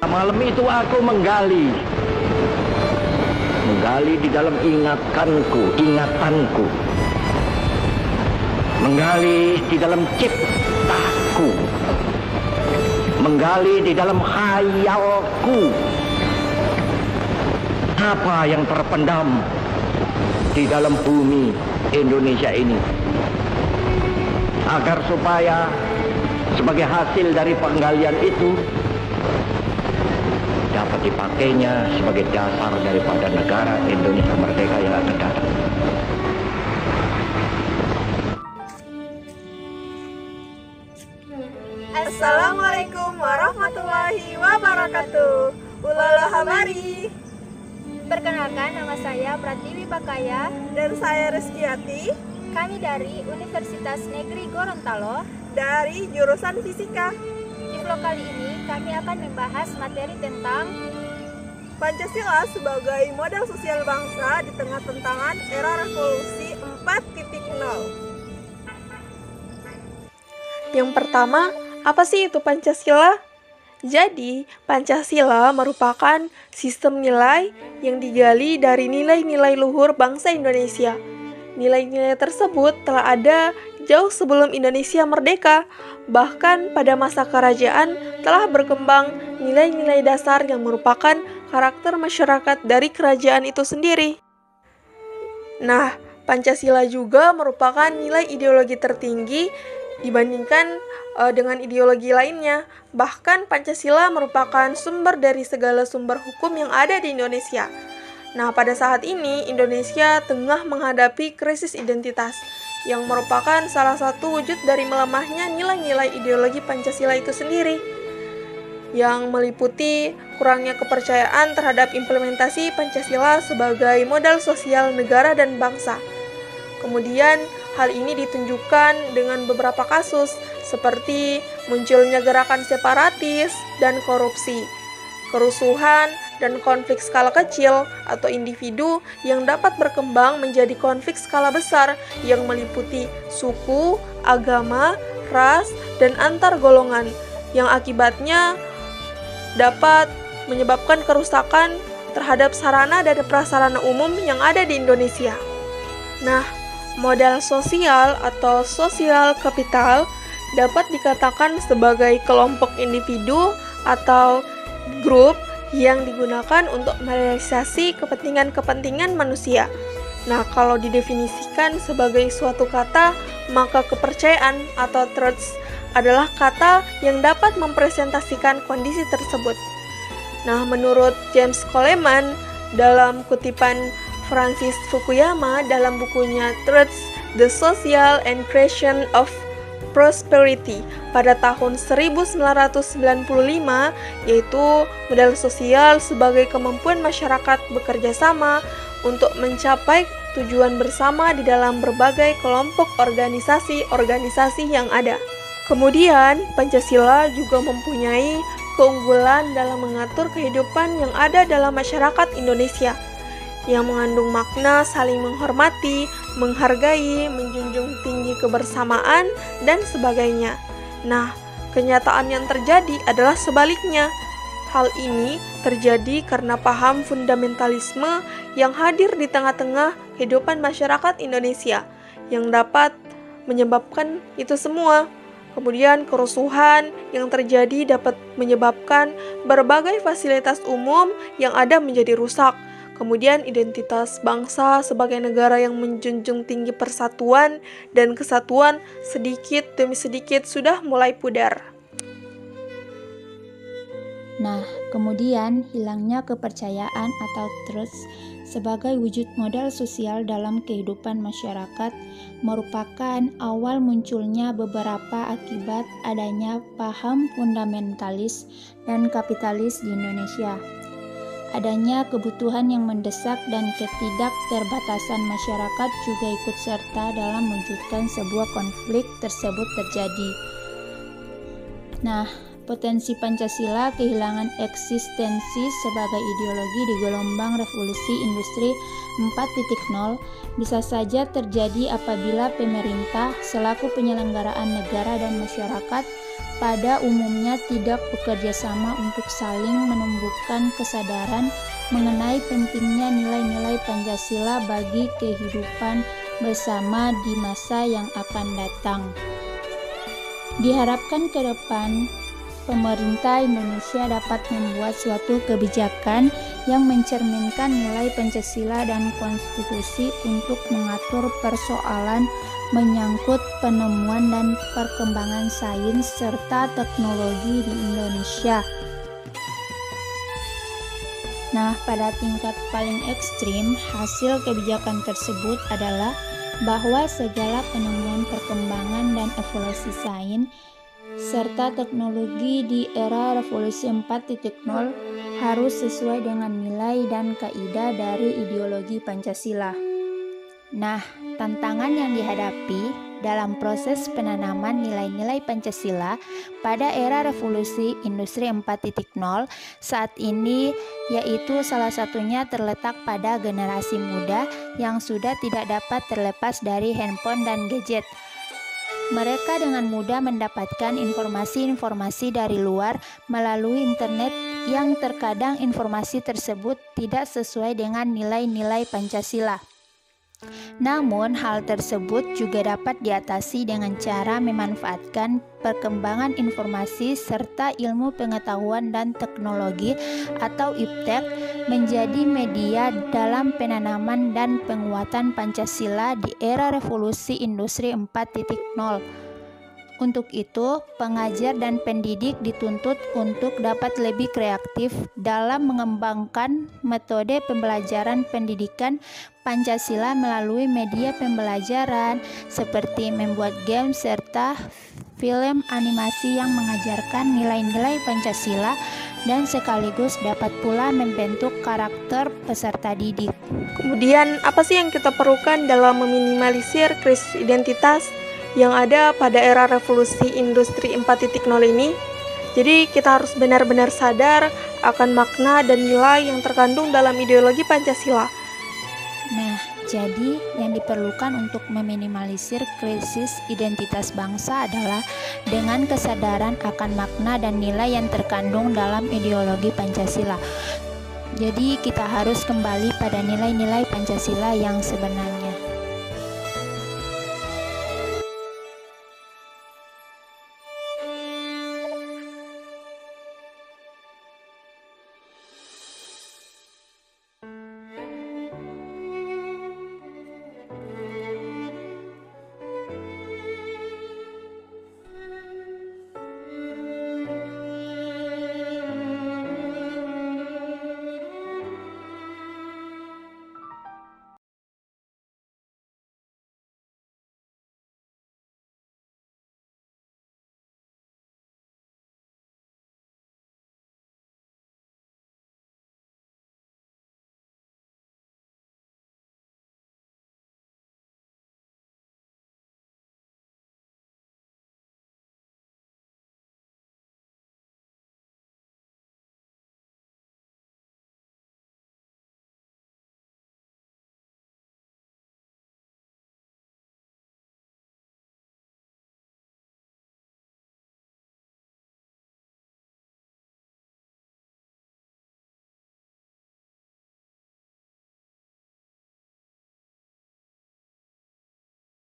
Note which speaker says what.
Speaker 1: Malam itu aku menggali di dalam ingatanku, menggali di dalam ciptaku, menggali di dalam khayalku. Apa yang terpendam di dalam bumi Indonesia ini, agar supaya sebagai hasil dari penggalian itu dapat dipakainya sebagai dasar daripada negara Indonesia merdeka yang akan datang.
Speaker 2: Assalamualaikum warahmatullahi wabarakatuh. Ulala habari.
Speaker 3: Perkenalkan, nama saya Pratiwi Bakaya
Speaker 2: Dan saya Reskiati
Speaker 3: Kami dari Universitas Negeri Gorontalo.
Speaker 2: dari jurusan Fisika.
Speaker 3: Di vlog kali ini kami akan membahas materi tentang
Speaker 2: Pancasila sebagai model sosial bangsa di tengah tantangan era revolusi 4.0. Yang pertama, apa sih itu Pancasila? Jadi, Pancasila merupakan sistem nilai yang digali dari nilai-nilai luhur bangsa Indonesia. Nilai-nilai tersebut telah ada jauh sebelum Indonesia merdeka. Bahkan pada masa kerajaan telah berkembang nilai-nilai dasar yang merupakan karakter masyarakat dari kerajaan itu sendiri. Nah, Pancasila juga merupakan nilai ideologi tertinggi dibandingkan dengan ideologi lainnya. Bahkan Pancasila merupakan sumber dari segala sumber hukum yang ada di Indonesia. Nah, pada saat ini Indonesia tengah menghadapi krisis identitas yang merupakan salah satu wujud dari melemahnya nilai-nilai ideologi Pancasila itu sendiri, yang meliputi kurangnya kepercayaan terhadap implementasi Pancasila sebagai modal sosial negara dan bangsa. Kemudian, hal ini ditunjukkan dengan beberapa kasus seperti munculnya gerakan separatis dan korupsi, kerusuhan, dan konflik skala kecil atau individu yang dapat berkembang menjadi konflik skala besar yang meliputi suku, agama, ras, dan antar golongan yang akibatnya dapat menyebabkan kerusakan terhadap sarana dan prasarana umum yang ada di Indonesia. Nah, modal sosial atau sosial kapital dapat dikatakan sebagai kelompok individu atau grup yang digunakan untuk merealisasi kepentingan-kepentingan manusia. Nah, kalau didefinisikan sebagai suatu kata, maka kepercayaan atau trust adalah kata yang dapat mempresentasikan kondisi tersebut. Nah, menurut James Coleman dalam kutipan Francis Fukuyama dalam bukunya Truth, The Social and Creation of Prosperity pada tahun 1995, yaitu modal sosial sebagai kemampuan masyarakat bekerja sama untuk mencapai tujuan bersama di dalam berbagai kelompok organisasi yang ada. Kemudian, Pancasila juga mempunyai keunggulan dalam mengatur kehidupan yang ada dalam masyarakat Indonesia, yang mengandung makna saling menghormati, menghargai, menjunjung tinggi kebersamaan, dan sebagainya. Nah, kenyataan yang terjadi adalah sebaliknya. Hal ini terjadi karena paham fundamentalisme yang hadir di tengah-tengah kehidupan masyarakat Indonesia, yang dapat menyebabkan itu semua. Kemudian kerusuhan yang terjadi dapat menyebabkan berbagai fasilitas umum yang ada menjadi rusak. Kemudian identitas bangsa sebagai negara yang menjunjung tinggi persatuan dan kesatuan sedikit demi sedikit sudah mulai pudar.
Speaker 4: Nah, kemudian hilangnya kepercayaan atau trust sebagai wujud modal sosial dalam kehidupan masyarakat merupakan awal munculnya beberapa akibat adanya paham fundamentalis dan kapitalis di Indonesia. Adanya kebutuhan yang mendesak dan ketidakterbatasan masyarakat juga ikut serta dalam mewujudkan sebuah konflik tersebut terjadi. Nah, Potensi Pancasila kehilangan eksistensi sebagai ideologi di gelombang revolusi industri 4.0 bisa saja terjadi apabila pemerintah selaku penyelenggaraan negara dan masyarakat pada umumnya tidak bekerja sama untuk saling menumbuhkan kesadaran mengenai pentingnya nilai-nilai Pancasila bagi kehidupan bersama di masa yang akan datang. Diharapkan ke depan, pemerintah Indonesia dapat membuat suatu kebijakan yang mencerminkan nilai Pancasila dan konstitusi untuk mengatur persoalan menyangkut penemuan dan perkembangan sains serta teknologi di Indonesia. Nah, pada tingkat paling ekstrim, hasil kebijakan tersebut adalah bahwa segala penemuan, perkembangan, dan evolusi sains serta teknologi di era revolusi 4.0 harus sesuai dengan nilai dan kaidah dari ideologi Pancasila. Nah, tantangan yang dihadapi dalam proses penanaman nilai-nilai Pancasila pada era revolusi industri 4.0 saat ini yaitu salah satunya terletak pada generasi muda yang sudah tidak dapat terlepas dari handphone dan gadget. Mereka dengan mudah mendapatkan informasi-informasi dari luar melalui internet yang terkadang informasi tersebut tidak sesuai dengan nilai-nilai Pancasila. Namun, hal tersebut juga dapat diatasi dengan cara memanfaatkan perkembangan informasi serta ilmu pengetahuan dan teknologi atau IPTEK menjadi media dalam penanaman dan penguatan Pancasila di era revolusi industri 4.0. Untuk itu, pengajar dan pendidik dituntut untuk dapat lebih kreatif dalam mengembangkan metode pembelajaran pendidikan Pancasila melalui media pembelajaran seperti membuat game serta film animasi yang mengajarkan nilai-nilai Pancasila dan sekaligus dapat pula membentuk karakter peserta didik.
Speaker 2: Kemudian, apa sih yang kita perlukan dalam meminimalisir krisis identitas yang ada pada era revolusi industri 4.0 ini? Jadi kita harus benar-benar sadar akan makna dan nilai yang terkandung dalam ideologi Pancasila.
Speaker 4: Nah, jadi yang diperlukan untuk meminimalisir krisis identitas bangsa adalah dengan kesadaran akan makna dan nilai yang terkandung dalam ideologi Pancasila. Jadi kita harus kembali pada nilai-nilai Pancasila yang sebenarnya.